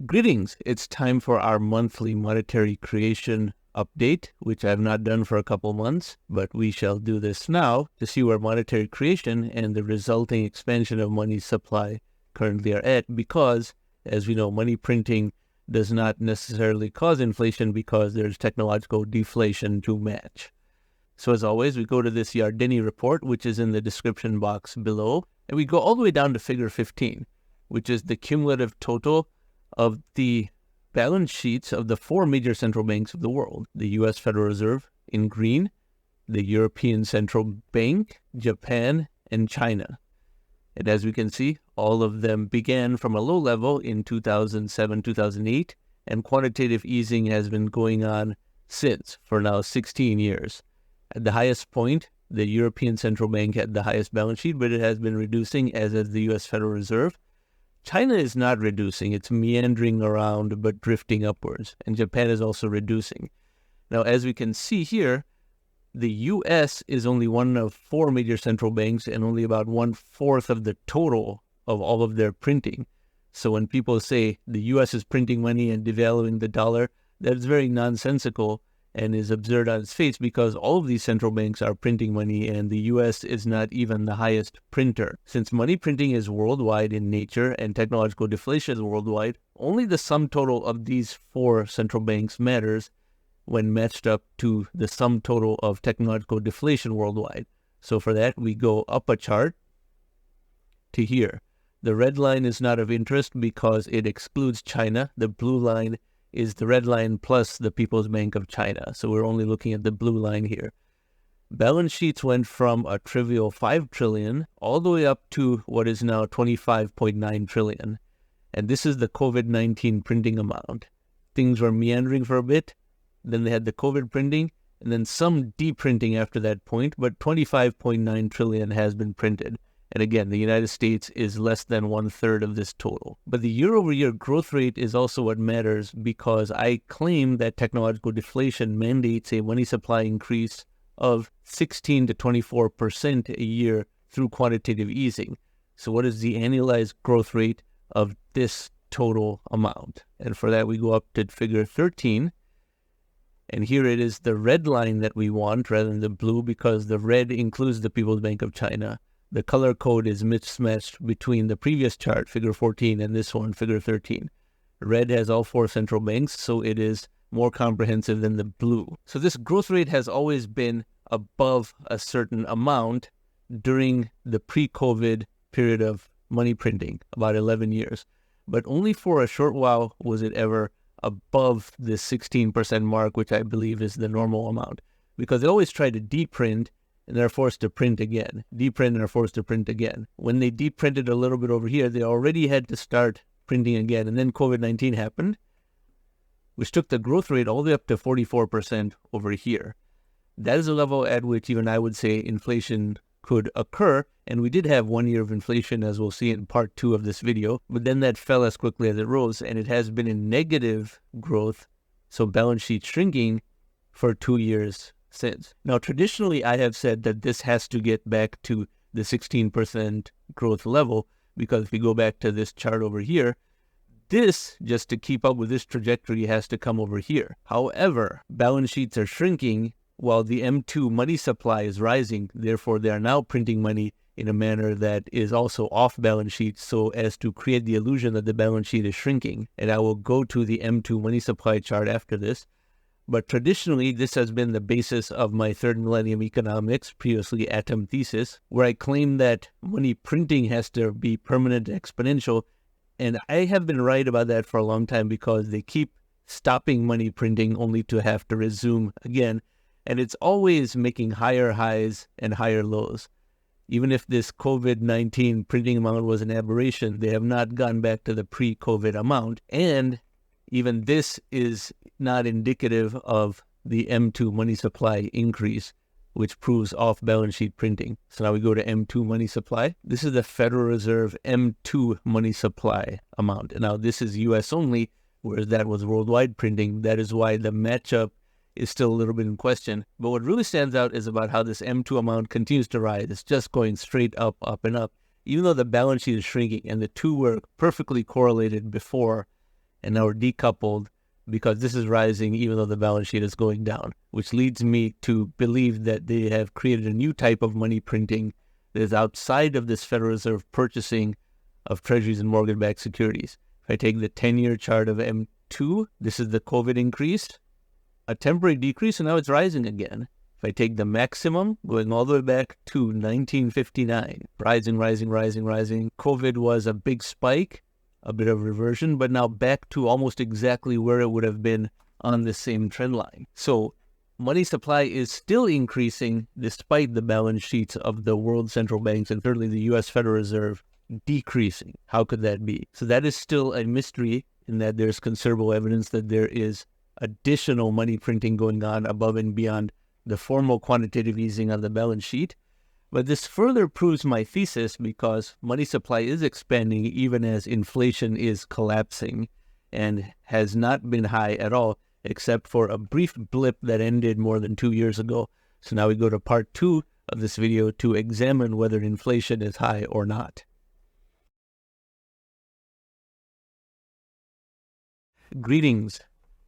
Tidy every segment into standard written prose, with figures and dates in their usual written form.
Greetings. It's time for our monthly monetary creation update, which I've not done for a couple months, but we shall do this now to see where monetary creation and the resulting expansion of money supply currently are at, because, as we know, money printing does not necessarily cause inflation because there's technological deflation to match. So as always, we go to this Yardeni report, which is in the description box below, and we go all the way down to figure 15, which is the cumulative total of the balance sheets of the four major central banks of the world: the U.S. Federal Reserve in green, the European Central Bank, Japan, and China. And as we can see, all of them began from a low level in 2007, 2008, and quantitative easing has been going on since, for now 16 years. At the highest point, the European Central Bank had the highest balance sheet, but it has been reducing, as has the U.S. Federal Reserve. China is not reducing, it's meandering around but drifting upwards, and Japan is also reducing. Now, as we can see here, the U.S. is only one of four major central banks and only about 1/4 of the total of all of their printing. So when people say the U.S. is printing money and devaluing the dollar, that is very nonsensical and is absurd on its face, because all of these central banks are printing money and the U.S. is not even the highest printer. Since money printing is worldwide in nature and technological deflation is worldwide, only the sum total of these four central banks matters when matched up to the sum total of technological deflation worldwide. So for that, we go up a chart to here. The red line is not of interest because it excludes China. The blue line is the red line plus the People's Bank of China. So we're only looking at the blue line here. Balance sheets went from a trivial 5 trillion all the way up to what is now 25.9 trillion. And this is the COVID-19 printing amount. Things were meandering for a bit, then they had the COVID printing, and then some deprinting after that point, but 25.9 trillion has been printed. And again, the United States is less than 1/3 of this total. But the year-over-year growth rate is also what matters, because I claim that technological deflation mandates a money supply increase of 16 to 24% a year through quantitative easing. So what is the annualized growth rate of this total amount? And for that, we go up to figure 13. And here it is the red line that we want rather than the blue, because the red includes the People's Bank of China. The color code is mismatched between the previous chart, figure 14, and this one, figure 13. Red has all four central banks, so it is more comprehensive than the blue. So this growth rate has always been above a certain amount during the pre-COVID period of money printing, about 11 years. But only for a short while was it ever above the 16% mark, which I believe is the normal amount, because they always try to deprint and they're forced to print again, deprint and are forced to print again. When they deprinted a little bit over here, they already had to start printing again, and then COVID-19 happened, which took the growth rate all the way up to 44% over here. That is a level at which even I would say inflation could occur, and we did have 1 year of inflation, as we'll see in part 2 of this video, but then that fell as quickly as it rose, and it has been in negative growth, so balance sheet shrinking, for 2 years since. Now, traditionally, I have said that this has to get back to the 16% growth level, because if we go back to this chart over here, this, just to keep up with this trajectory, has to come over here. However, balance sheets are shrinking while the M2 money supply is rising. Therefore, they are now printing money in a manner that is also off balance sheet, so as to create the illusion that the balance sheet is shrinking. And I will go to the M2 money supply chart after this. But traditionally, this has been the basis of my third millennium economics, previously Atom thesis, where I claim that money printing has to be permanent exponential. And I have been right about that for a long time, because they keep stopping money printing only to have to resume again. And it's always making higher highs and higher lows. Even if this COVID-19 printing amount was an aberration, they have not gone back to the pre-COVID amount. And even this is not indicative of the M2 money supply increase, which proves off-balance sheet printing. So now we go to M2 money supply. This is the Federal Reserve M2 money supply amount. And now this is US only, whereas that was worldwide printing. That is why the matchup is still a little bit in question. But what really stands out is about how this M2 amount continues to rise. It's just going straight up, and up, even though the balance sheet is shrinking, and the two were perfectly correlated before and now we're decoupled because this is rising even though the balance sheet is going down, which leads me to believe that they have created a new type of money printing that is outside of this Federal Reserve purchasing of treasuries and mortgage-backed securities. If I take the 10-year chart of M2, this is the COVID increase, a temporary decrease, and now it's rising again. If I take the maximum, going all the way back to 1959, rising, rising, rising, rising. COVID was a big spike, a bit of reversion, but now back to almost exactly where it would have been on the same trend line. So money supply is still increasing despite the balance sheets of the world central banks and certainly the U.S. Federal Reserve decreasing. How could that be? So that is still a mystery in that there's considerable evidence that there is additional money printing going on above and beyond the formal quantitative easing on the balance sheet. But this further proves my thesis because money supply is expanding even as inflation is collapsing and has not been high at all, except for a brief blip that ended more than 2 years ago. So now we go to part 2 of this video to examine whether inflation is high or not. Greetings.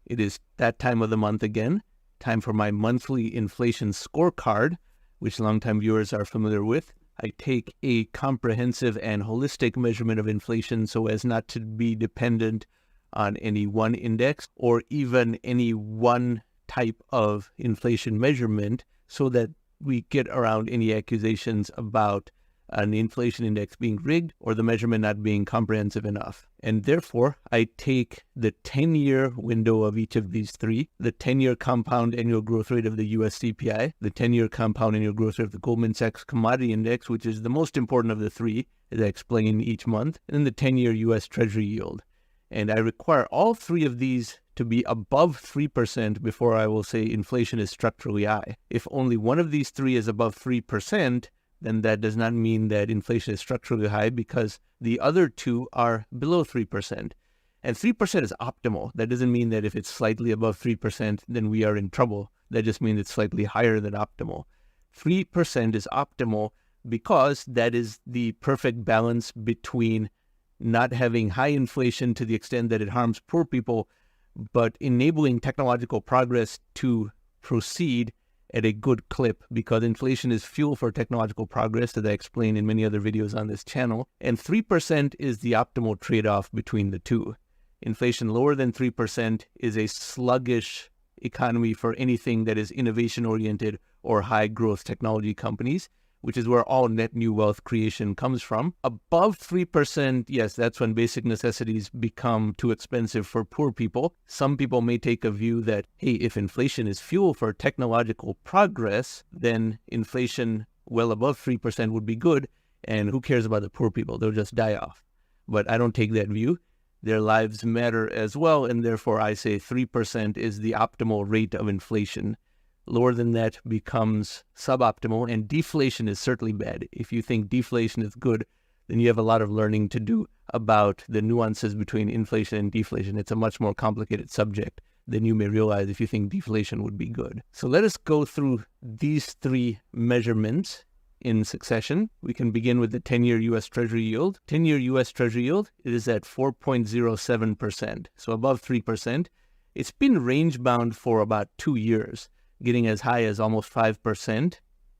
It is that time of the month again. Time for my monthly inflation scorecard, which longtime viewers are familiar with. I take a comprehensive and holistic measurement of inflation so as not to be dependent on any one index or even any one type of inflation measurement so that we get around any accusations about an inflation index being rigged or the measurement not being comprehensive enough. And therefore, I take the 10-year window of each of these three, the 10-year compound annual growth rate of the US CPI, the 10-year compound annual growth rate of the Goldman Sachs Commodity Index, which is the most important of the three, as I explain each month, and then the 10-year US Treasury yield. And I require all three of these to be above 3% before I will say inflation is structurally high. If only one of these three is above 3%, then that does not mean that inflation is structurally high because the other two are below 3%. And 3% is optimal. That doesn't mean that if it's slightly above 3%, then we are in trouble. That just means it's slightly higher than optimal. 3% is optimal because that is the perfect balance between not having high inflation to the extent that it harms poor people, but enabling technological progress to proceed at a good clip, because inflation is fuel for technological progress, as I explained in many other videos on this channel. And 3% is the optimal trade-off between the two. Inflation lower than 3% is a sluggish economy for anything that is innovation-oriented or high-growth technology companies, which is where all net new wealth creation comes from. Above 3%, yes, that's when basic necessities become too expensive for poor people. Some people may take a view that, hey, if inflation is fuel for technological progress, then inflation well above 3% would be good, and who cares about the poor people? They'll just die off. But I don't take that view. Their lives matter as well, and therefore I say 3% is the optimal rate of inflation. Lower than that becomes suboptimal, and deflation is certainly bad. If you think deflation is good, then you have a lot of learning to do about the nuances between inflation and deflation. It's a much more complicated subject than you may realize if you think deflation would be good. So let us go through these three measurements in succession. We can begin with the 10-year U.S. Treasury yield. 10-year U.S. Treasury yield, it is at 4.07%, so above 3%. It's been range-bound for about 2 years, getting as high as almost 5%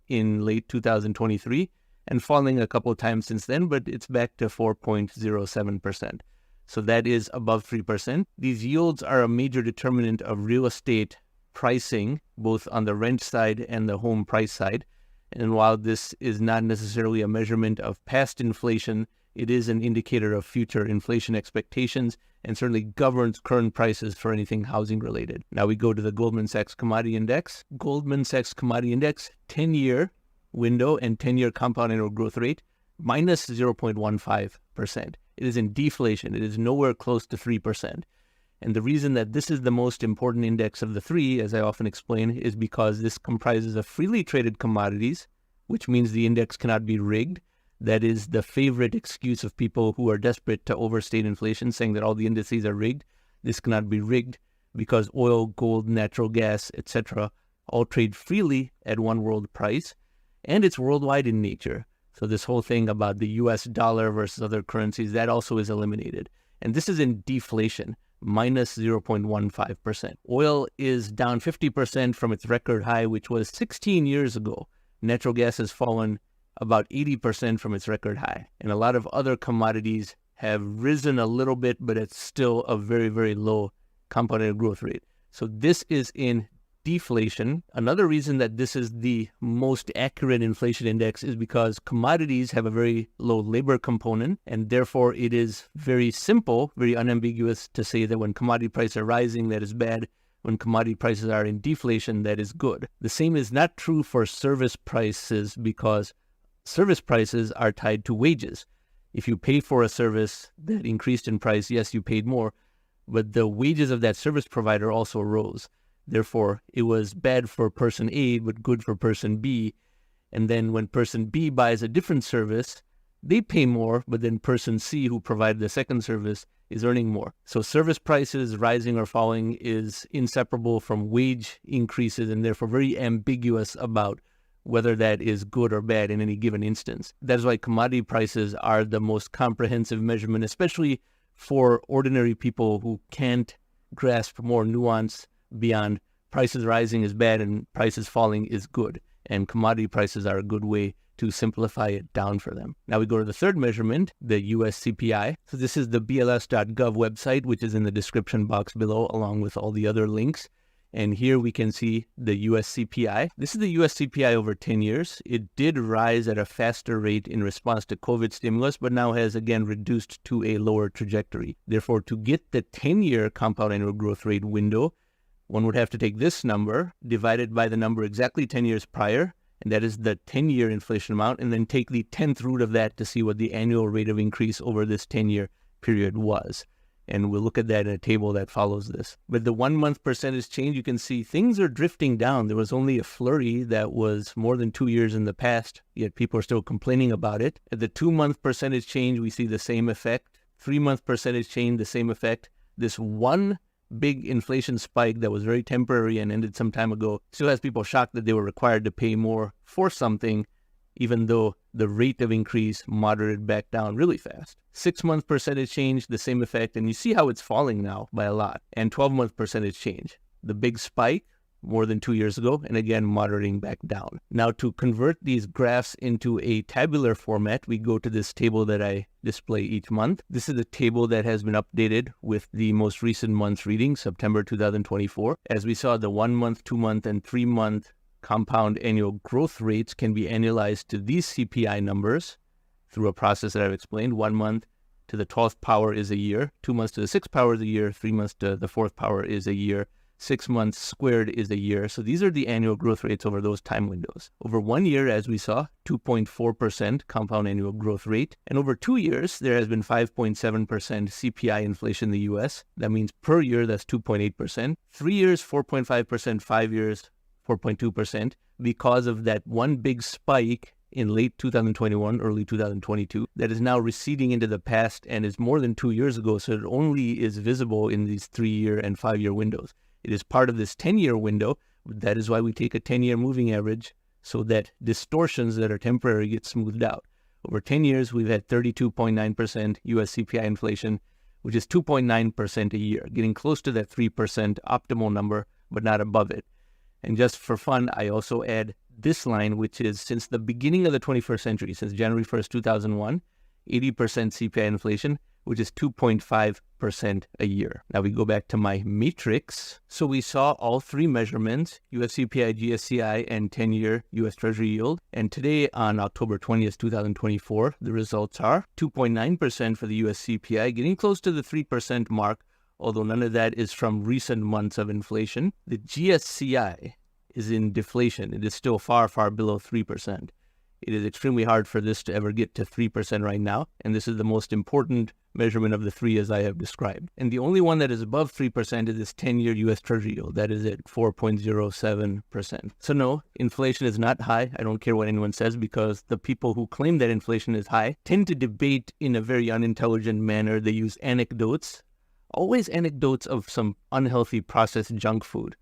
in late 2023 and falling a couple of times since then, but it's back to 4.07%. So that is above 3%. These yields are a major determinant of real estate pricing, both on the rent side and the home price side. And while this is not necessarily a measurement of past inflation, it is an indicator of future inflation expectations and certainly governs current prices for anything housing related. Now we go to the Goldman Sachs Commodity Index. Goldman Sachs Commodity Index, 10-year window and 10-year compound annual growth rate, minus 0.15%. It is in deflation. It is nowhere close to 3%. And the reason that this is the most important index of the three, as I often explain, is because this comprises of freely traded commodities, which means the index cannot be rigged. That is the favorite excuse of people who are desperate to overstate inflation, saying that all the indices are rigged. This cannot be rigged because oil, gold, natural gas, etc. all trade freely at one world price, and it's worldwide in nature. So this whole thing about the US dollar versus other currencies, that also is eliminated. And this is in deflation, minus 0.15%. Oil is down 50% from its record high, which was 16 years ago. Natural gas has fallen about 80% from its record high. And a lot of other commodities have risen a little bit, but it's still a very, very low compounded growth rate. So this is in deflation. Another reason that this is the most accurate inflation index is because commodities have a very low labor component, and therefore it is very simple, very unambiguous to say that when commodity prices are rising, that is bad. When commodity prices are in deflation, that is good. The same is not true for service prices because service prices are tied to wages. If you pay for a service that increased in price, yes, you paid more, but the wages of that service provider also rose. Therefore, it was bad for person A, but good for person B. And then when person B buys a different service, they pay more, but then person C, who provided the second service, is earning more. So service prices rising or falling is inseparable from wage increases and therefore very ambiguous about whether that is good or bad in any given instance. That is why commodity prices are the most comprehensive measurement, especially for ordinary people who can't grasp more nuance beyond prices rising is bad and prices falling is good. And commodity prices are a good way to simplify it down for them. Now we go to the third measurement, the US CPI. So this is the BLS.gov website, which is in the description box below, along with all the other links. And here we can see the US CPI. This is the US CPI over 10 years. It did rise at a faster rate in response to COVID stimulus, but now has again reduced to a lower trajectory. Therefore, to get the 10-year compound annual growth rate window, one would have to take this number divided by the number exactly 10 years prior, and that is the 10-year inflation amount, and then take the 10th root of that to see what the annual rate of increase over this 10-year period was. And we'll look at that in a table that follows this. But the 1 month percentage change, you can see things are drifting down. There was only a flurry that was more than 2 years in the past, yet people are still complaining about it. At the 2 month percentage change, we see the same effect. 3 month percentage change, the same effect. This one big inflation spike that was very temporary and ended some time ago still has people shocked that they were required to pay more for something, even though the rate of increase moderated back down really fast. 6 month percentage change, the same effect, and you see how it's falling now by a lot. And 12 month percentage change, the big spike more than 2 years ago, and again moderating back down. Now to convert these graphs into a tabular format, we go to this table that I display each month. This is a table that has been updated with the most recent month's reading, September 2024. As we saw, the 1 month, 2 month, and 3 month compound annual growth rates can be annualized to these CPI numbers through a process that I've explained. 1 month to the 12th power is a year, 2 months to the 6th power is a year, 3 months to the 4th power is a year, 6 months squared is a year. So these are the annual growth rates over those time windows. Over 1 year, as we saw, 2.4% compound annual growth rate. And over 2 years, there has been 5.7% CPI inflation in the US. That means per year, that's 2.8%. 3 years, 4.5%, 5 years, 4.2%, because of that one big spike in late 2021, early 2022, that is now receding into the past and is more than 2 years ago, so it only is visible in these 3-year and 5-year windows. It is part of this 10-year window. That is why we take a 10-year moving average so that distortions that are temporary get smoothed out. Over 10 years, we've had 32.9% US CPI inflation, which is 2.9% a year, getting close to that 3% optimal number, but not above it. And just for fun, I also add this line, which is since the beginning of the 21st century, since January 1st, 2001, 80% CPI inflation, which is 2.5% a year. Now we go back to my matrix. So we saw all three measurements, US CPI, GSCI, and 10-year US Treasury yield. And today on October 20th, 2024, the results are 2.9% for the US CPI, getting close to the 3% mark, although none of that is from recent months of inflation. The GSCI is in deflation. It is still far, far below 3%. It is extremely hard for this to ever get to 3% right now, and this is the most important measurement of the three as I have described. And the only one that is above 3% is this 10-year US Treasury yield. That is at 4.07%. So no, inflation is not high. I don't care what anyone says, because the people who claim that inflation is high tend to debate in a very unintelligent manner. They use anecdotes, always anecdotes of some unhealthy processed junk food.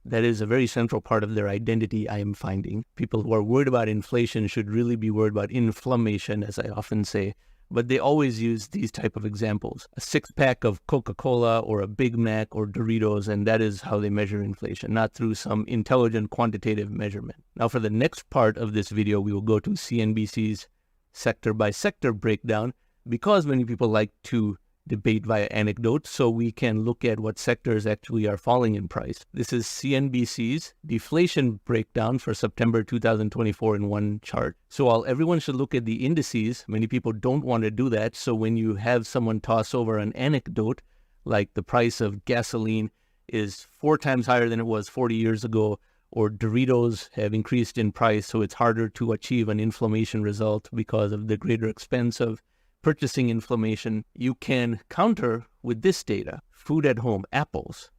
That is a very central part of their identity, I am finding. People who are worried about inflation should really be worried about inflammation, as I often say, but they always use these type of examples. A 6-pack of Coca-Cola or a Big Mac or Doritos, and that is how they measure inflation, not through some intelligent quantitative measurement. Now for the next part of this video, we will go to CNBC's sector-by-sector breakdown, because many people like to debate via anecdote, so we can look at what sectors actually are falling in price. This is CNBC's deflation breakdown for September 2024 in one chart. So while everyone should look at the indices, many people don't want to do that. So when you have someone toss over an anecdote, like the price of gasoline is 4 times higher than it was 40 years ago, or Doritos have increased in price, so it's harder to achieve an inflation result because of the greater expense of purchasing inflation, you can counter with this data. Food at home, apples,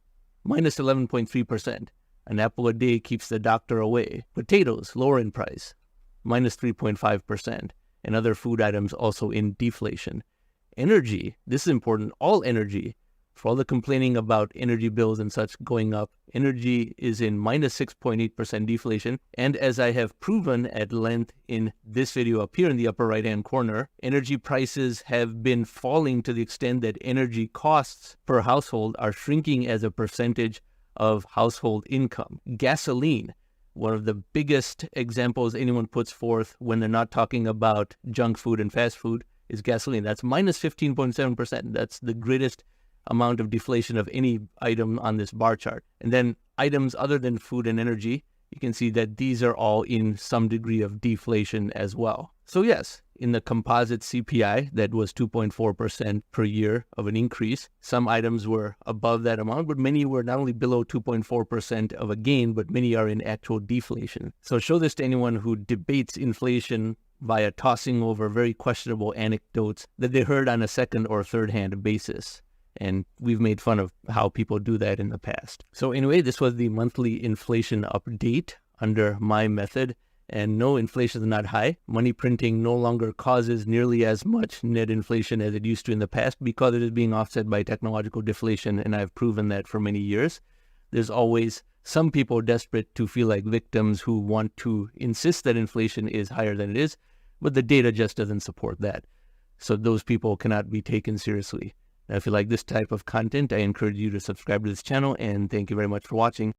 minus 11.3%. An apple a day keeps the doctor away. Potatoes, lower in price, minus 3.5%. And other food items also in deflation. Energy, this is important, all energy. For all the complaining about energy bills and such going up, energy is in minus 6.8% deflation. And as I have proven at length in this video up here in the upper right-hand corner, energy prices have been falling to the extent that energy costs per household are shrinking as a percentage of household income. Gasoline, one of the biggest examples anyone puts forth when they're not talking about junk food and fast food, is gasoline. That's minus 15.7%. That's the greatest amount of deflation of any item on this bar chart. And then items other than food and energy, you can see that these are all in some degree of deflation as well. So yes, in the composite CPI, that was 2.4% per year of an increase. Some items were above that amount, but many were not only below 2.4% of a gain, but many are in actual deflation. So show this to anyone who debates inflation via tossing over very questionable anecdotes that they heard on a second or third hand basis. And we've made fun of how people do that in the past. So anyway, this was the monthly inflation update under my method. And no, inflation is not high. Money printing no longer causes nearly as much net inflation as it used to in the past because it is being offset by technological deflation. And I've proven that for many years. There's always some people desperate to feel like victims who want to insist that inflation is higher than it is, but the data just doesn't support that. So those people cannot be taken seriously. Now, if you like this type of content, I encourage you to subscribe to this channel, and thank you very much for watching.